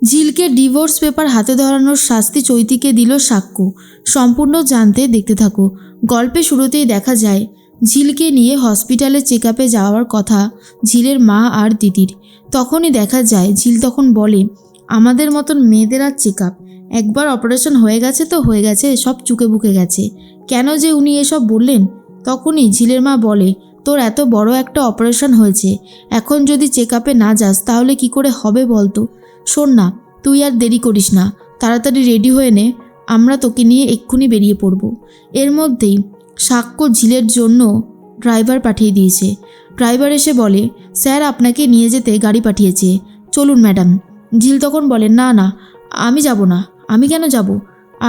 ঝিলকে divorce paper হাতে ধরানোর শাস্তি চৈতিকে দিল সাক্ষ্য। সম্পূর্ণ জানতে দেখতে থাকো। গল্পে শুরুতেই দেখা যায় ঝিলকে নিয়ে হসপিটালে চেকআপে যাওয়ার কথা ঝিলের মা আর দিদির। তখনই দেখা যায় ঝিল তখন বলে, আমাদের মতন মেয়েদের আর চেকআপ, একবার অপারেশন হয়ে গেছে তো হয়ে গেছে, সব চুকে বুকে গেছে। কেন যে উনি এসব বললেন? তখনই ঝিলের মা বলে, তোর এত বড় একটা অপারেশন হয়েছে, এখন যদি চেকআপে না যাস তাহলে কি করে হবে বলতো? শোন না, তুই আর দেরি করিস না, তাড়াতাড়ি রেডি হয়ে নে, আমরা তোকে নিয়ে এক্ষুনি বেরিয়ে পড়ব। এর মধ্যেই সাক্ষ্য ঝিলের জন্য ড্রাইভার পাঠিয়ে দিয়েছে। ড্রাইভার এসে বলে, স্যার আপনাকে নিয়ে যেতে গাড়ি পাঠিয়েছে, চলুন ম্যাডাম। ঝিল তখন বলে, না না, আমি যাব না। আমি কেন যাব?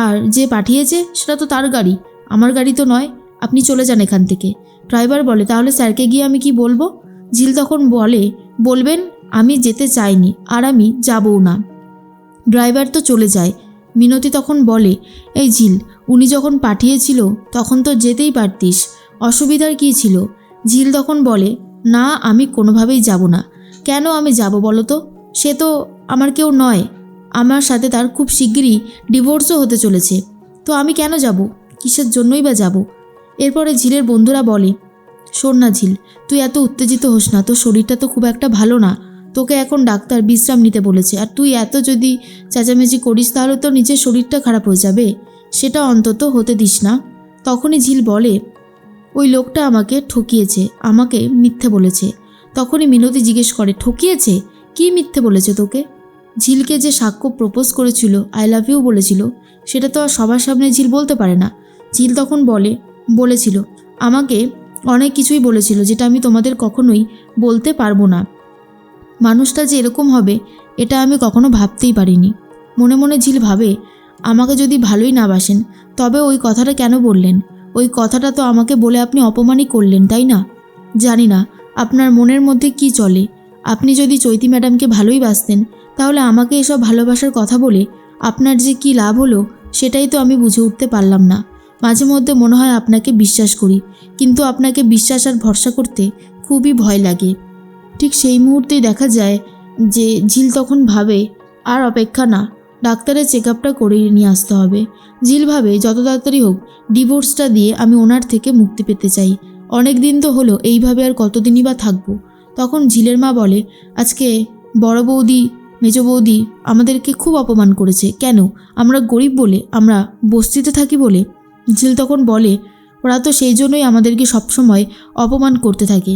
আর যে পাঠিয়েছে সেটা তো তার গাড়ি, আমার গাড়ি তো নয়, আপনি চলে যান এখান থেকে। ড্রাইভার বলে, তাহলে স্যারকে গিয়ে আমি কি বলবো? ঝিল তখন বলে, বলবেন আমি যেতে চাইনি আর আমি যাবও না। ড্রাইভার তো চলে যায়। মিনতি তখন বলে, এই ঝিল, উনি যখন পাঠিয়েছিল তখন তো যেতেই পারতিস, অসুবিধার কী ছিল? ঝিল তখন বলে, না আমি কোনোভাবেই যাব না। কেন আমি যাব বলো তো? সে তো আমার কেউ নয়, আমার সাথে তার খুব শিগগিরই ডিভোর্সও হতে চলেছে, তো আমি কেন যাব? কিসের জন্যই বা যাব? এরপরে ঝিলের বন্ধুরা বলে, শোন না ঝিল, তুই এত উত্তেজিত হোস না, তোর শরীরটা তো খুব একটা ভালো না, তোকে এখন ডাক্তার বিশ্রাম নিতে বলেছে, আর তুই এত যদি চেঁচামেচি করিস তাহলে তো নিজের শরীরটা খারাপ হয়ে যাবে, সেটা অন্তত হতে দিস না। তখনই ঝিল বলে, ওই লোকটা আমাকে ঠকিয়েছে, আমাকে মিথ্যে বলেছে। তখনই মিনতি জিজ্ঞেস করে, ঠকিয়েছে? কি মিথ্যে বলেছে তোকে? ঝিলকে যে সাক্ষ্য প্রপোজ করেছিল, আই লাভ ইউ বলেছিল, সেটা তো আর সবার সামনে ঝিল বলতে পারে না। ঝিল তখন বলে, বলেছিল, আমাকে অনেক কিছুই বলেছিল যেটা আমি তোমাদের কখনোই বলতে পারবো না। মানুষটা যে এরকম হবে এটা আমি কখনো ভাবতেই পারিনি। মনে মনে ঝিল ভাবে, আমাকে যদি ভালোই না বাসেন তবে ওই কথাটা কেন বললেন? ওই কথাটা তো আমাকে বলে আপনি অপমানই করলেন, তাই না? জানি না আপনার মনের মধ্যে কি চলে। আপনি যদি চৈতি ম্যাডামকে ভালোই বাসতেন তাহলে আমাকে এসব ভালোবাসার কথা বলে আপনার যে কি লাভ হলো সেটাই তো আমি বুঝে উঠতে পারলাম না। মাঝে মধ্যে মনে হয় আপনাকে বিশ্বাস করি, কিন্তু আপনাকে বিশ্বাস আর ভরসা করতে খুবই ভয় লাগে। ঠিক সেই মুহূর্তেই দেখা যায় যে ঝিল তখন ভাবে, আর অপেক্ষা না, ডাক্তারের চেকআপটা করিয়ে নিয়ে আসতে হবে। ঝিল ভাবে, যত তাড়াতাড়ি হোক ডিভোর্সটা দিয়ে আমি ওনার থেকে মুক্তি পেতে চাই। অনেক দিন তো হলো, এইভাবে আর কতদিনই বা থাকবো? তখন ঝিলের মা বলে, আজকে বড় বৌদি, মেজ বৌদি আমাদেরকে খুব অপমান করেছে। কেন? আমরা গরিব বলে, আমরা বস্তিতে থাকি বলে? ঝিল তখন বলে, ওরা তো সেই জন্যই আমাদেরকে সবসময় অপমান করতে থাকে।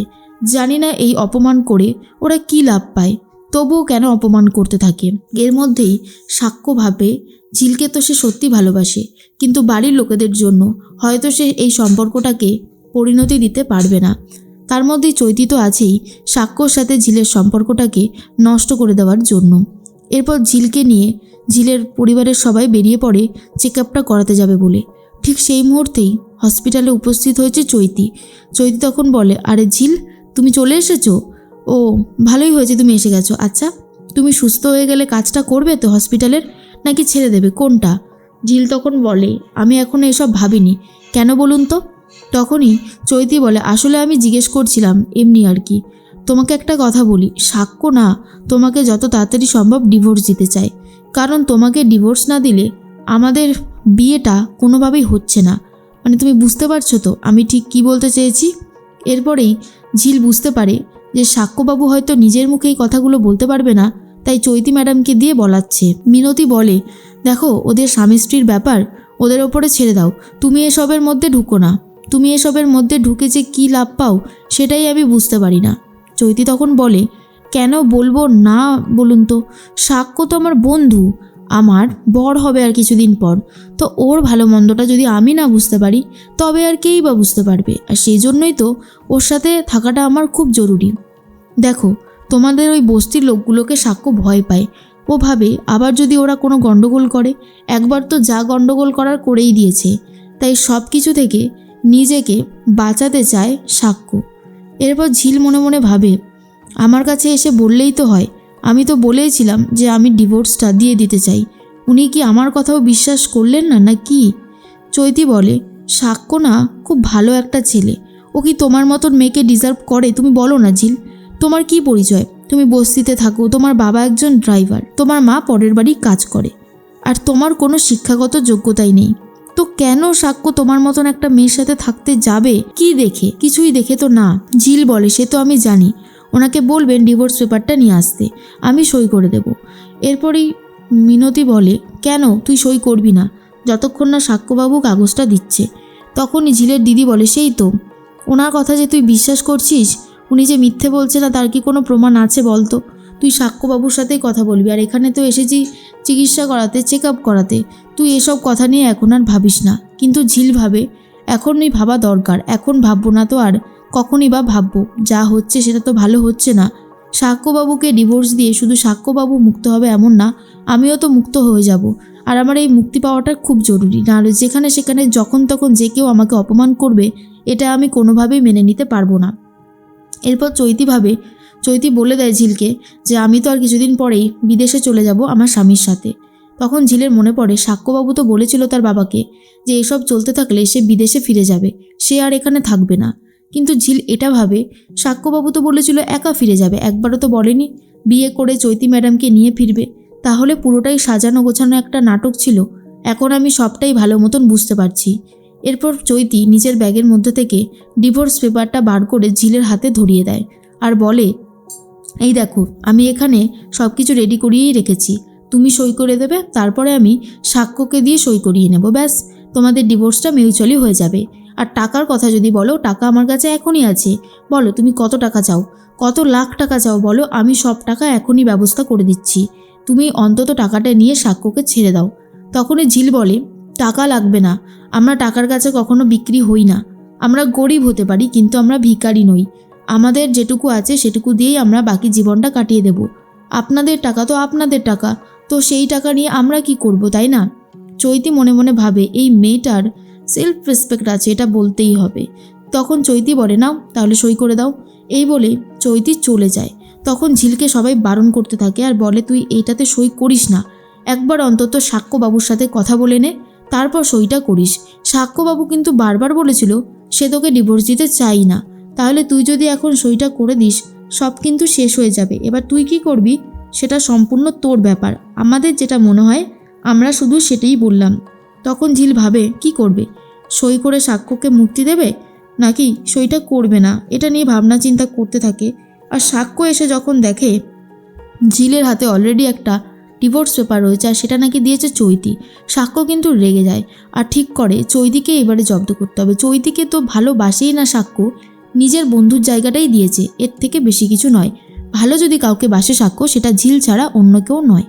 জানি না এই অপমান করে ওরা কি লাভ পায়, তবুও কেন অপমান করতে থাকে। এর মধ্যেই সাক্ষ্য ভাবে, ঝিলকে তো সে সত্যি ভালোবাসে, কিন্তু বাড়ির লোকেদের জন্য হয়তো সে এই সম্পর্কটাকে পরিণতি দিতে পারবে না। তার মধ্যেই চৈতি তো আছেই সাক্ষ্যর সাথে ঝিলের সম্পর্কটাকে নষ্ট করে দেওয়ার জন্য। এরপর ঝিলকে নিয়ে ঝিলের পরিবারের সবাই বেরিয়ে পড়ে চেকআপটা করাতে যাবে বলে। ঠিক সেই মুহূর্তেই হসপিটালে উপস্থিত হয়েছে চৈতি। চৈতি তখন বলে, আরে ঝিল, তুমি চলে এসেছো? ও ভালোই হয়েছে তুমি এসে গেছো। আচ্ছা, তুমি সুস্থ হয়ে গেলে কাজটা করবে তো হসপিটালের, নাকি ছেড়ে দেবে, কোনটা? ঝিল তখন বলে, আমি এখনও এসব ভাবিনি। কেন বলুন তো? তখনই চৈতি বলে, আসলে আমি জিজ্ঞেস করছিলাম এমনি আর কি। তোমাকে একটা কথা বলি, সাক্ষ্য না তোমাকে যত তাড়াতাড়ি সম্ভব ডিভোর্স দিতে চায়, কারণ তোমাকে ডিভোর্স না দিলে আমাদের বিয়েটা কোনোভাবেই হচ্ছে না। মানে তুমি বুঝতে পারছো তো আমি ঠিক কী বলতে চেয়েছি? এরপরেই ঝিল বুঝতে পারে যে সাক্ষ্যবাবু হয়তো নিজের মুখে এই কথাগুলো বলতে পারবে না, তাই চৈতি ম্যাডামকে দিয়ে বলাচ্ছে। মিনতি বলে, দেখো ওদের স্বামী স্ত্রীর ব্যাপার, ওদের ওপরে ছেড়ে দাও, তুমি এসবের মধ্যে ঢুকো না। তুমি এসবের মধ্যে ঢুকে যে কী লাভ পাও সেটাই আমি বুঝতে পারি না। চৈতি তখন বলে, কেন বলবো না বলুন তো? সাক্ষ্য তো আমার বন্ধু, আমার বর হবে আর কিছুদিন পর, তো ওর ভালো মন্দটা যদি আমি না বুঝতে পারি তবে আর কেই বা বুঝতে পারবে? আর সেই জন্যই তো ওর সাথে থাকাটা আমার খুব জরুরি। দেখো তোমাদের ওই বস্তির লোকগুলোকে সাক্ষ্য ভয় পায়, ও ভাবে আবার যদি ওরা কোনো গণ্ডগোল করে, একবার তো যা গণ্ডগোল করার করেই দিয়েছে, তাই সব কিছু থেকে নিজেকে বাঁচাতে চায় সাক্ষ্য। এরপর ঝিল মনে মনে ভাবে, আমার কাছে এসে বললেই তো হয়, আমি তো বলেইছিলাম যে আমি ডিভোর্সটা দিয়ে দিতে চাই, উনি কি আমার কথাও বিশ্বাস করলেন না, না কি? চৈতি বলে, সাক্ষ্য না খুব ভালো একটা ছেলে, ও কি তোমার মতন মেয়েকে ডিজার্ভ করে? তুমি বলো না ঝিল, তোমার কি পরিচয়? তুমি বস্তিতে থাকো, তোমার বাবা একজন ড্রাইভার, তোমার মা পরের বাড়ি কাজ করে, আর তোমার কোনো শিক্ষাগত যোগ্যতাই নেই। তো কেন সাক্ষ্য তোমার মতন একটা মেয়ের সাথে থাকতে যাবে? কি দেখে? কিছুই দেখে তো না। ঝিল বলে, সে তো আমি জানি, ওনাকে বলবেন ডিভোর্স পেপারটা নিয়ে আসতে, আমি সই করে দেব। এরপরেই মিনতি বলে, কেন তুই সই করবি না যতক্ষণ না সাক্ষ্যবাবু কাগজটা দিচ্ছে? তখনই ঝিলের দিদি বলে, সেই তো, ওনার কথা যে তুই বিশ্বাস করছিস, উনি যে মিথ্যে বলছে না তার কি কোনো প্রমাণ আছে বলতো? তুই সাক্ষ্যবাবুর সাথেই কথা বলবি, আর এখানে তো এসেছি চিকিৎসা করাতে, চেক আপ করাতে, তুই এসব কথা নিয়ে এখন আর ভাবিস না। কিন্তু ঝিল ভাবে, এখনই ভাবা দরকার, এখন ভাববো না তো আর কখনই বা ভাববো? যা হচ্ছে সেটা তো ভালো হচ্ছে না। সাক্ষ্যবাবুকে ডিভোর্স দিয়ে শুধু সাক্ষ্যবাবু মুক্ত হবে এমন না, আমিও তো মুক্ত হয়ে যাব। আর আমার এই মুক্তি পাওয়াটা খুব জরুরি, নাহলে যেখানে সেখানে যখন তখন যে কেউ আমাকে অপমান করবে, এটা আমি কোনোভাবেই মেনে নিতে পারবো না। এরপর চৈতি বলে দেয় ঝিলকে যে আমি তো আর কিছুদিন পরেই বিদেশে চলে যাব আমার স্বামীর সাথে। তখন ঝিলের মনে পড়ে, সাক্ষ্যবাবু তো বলেছিল তার বাবাকে যে এসব চলতে থাকলে সে বিদেশে ফিরে যাবে, সে আর এখানে থাকবে না। কিন্তু ঝিল এটা ভাবে, সাক্ষ্যবাবু তো বলেছিল একা ফিরে যাবে, একবারও তো বলেনি বিয়ে করে চৈতি ম্যাডামকে নিয়ে ফিরবে। তাহলে পুরোটাই সাজানো গোছানো একটা নাটক ছিল। এখন আমি সবটাই ভালো মতন বুঝতে পারছি। এরপর চৈতি নিজের ব্যাগের মধ্যে থেকে ডিভোর্স পেপারটা বার করে ঝিলের হাতে ধরিয়ে দেয় আর বলে, এই দেখো, আমি এখানে সব কিছু রেডি করিয়েই রেখেছি, তুমি সই করে দেবে, তারপরে আমি সাক্ষ্যকে দিয়ে সই করিয়ে নেব, ব্যাস তোমাদের ডিভোর্সটা মিউচুয়ালি হয়ে যাবে। আর টাকার কথা যদি বলো, টাকা আমার কাছে এখনই আছে, বলো তুমি কত টাকা চাও, কত লাখ টাকা চাও বলো, আমি সব টাকা এখনই ব্যবস্থা করে দিচ্ছি, তুমি অন্তত টাকাটা নিয়ে সাক্ষ্যকে ছেড়ে দাও। তখনই ঝিল বলে, টাকা লাগবে না, আমরা টাকার কাছে কখনো বিক্রি হই না, আমরা গরিব হতে পারি কিন্তু আমরা ভিখারি নই, আমাদের যেটুকু আছে সেটুকু দিয়েই আমরা বাকি জীবনটা কাটিয়ে দেব। আপনাদের টাকা তো আপনাদের টাকা, তো সেই টাকা নিয়ে আমরা কি করব, তাই না? চৈতি মনে মনে ভাবে, এই মেয়েটার সেলফ রেসপেক্ট আছে, এটা বলতেই হবে। তখন চৈতি বলে, নাও তাহলে সই করে দাও। এই বলে চৈতি চলে যায়। তখন ঝিলকে সবাই বারণ করতে থাকে আর বলে, তুই এইটাতে সই করিস না, একবার অন্তত সাক্ষ্যবাবুর সাথে কথা বলে নে, তারপর সইটা করিস। সাক্ষ্যবাবু কিন্তু বারবার বলেছিল সে তোকে ডিভোর্স দিতে চাই না, তাহলে তুই যদি এখন সইটা করে দিস সব কিন্তু শেষ হয়ে যাবে। এবার তুই কি করবি সেটা সম্পূর্ণ তোর ব্যাপার, আমাদের যেটা মনে হয় আমরা শুধু সেটাই বললাম। তখন ঝিল ভাবে, কি করবে, সই করে সাক্ষ্যকে মুক্তি দেবে নাকি সইটা করবে না, এটা নিয়ে ভাবনা চিন্তা করতে থাকে। আর সাক্ষ্য এসে যখন দেখে ঝিলের হাতে অলরেডি একটা ডিভোর্স পেপার রয়েছে আর সেটা নাকি দিয়েছে চৈতি, সাক্ষ্য কিন্তু রেগে যায় আর ঠিক করে চৈতিকে এবারে জব্দ করতে হবে। চৈতিকে তো ভালোবাসেই না সাক্ষ্য, নিজের বন্ধুর জায়গাটাই দিয়েছে, এর থেকে বেশি কিছু নয়। ভালো যদি কাউকে বাসে সাক্ষ্য, সেটা ঝিল ছাড়া অন্য কেউ নয়।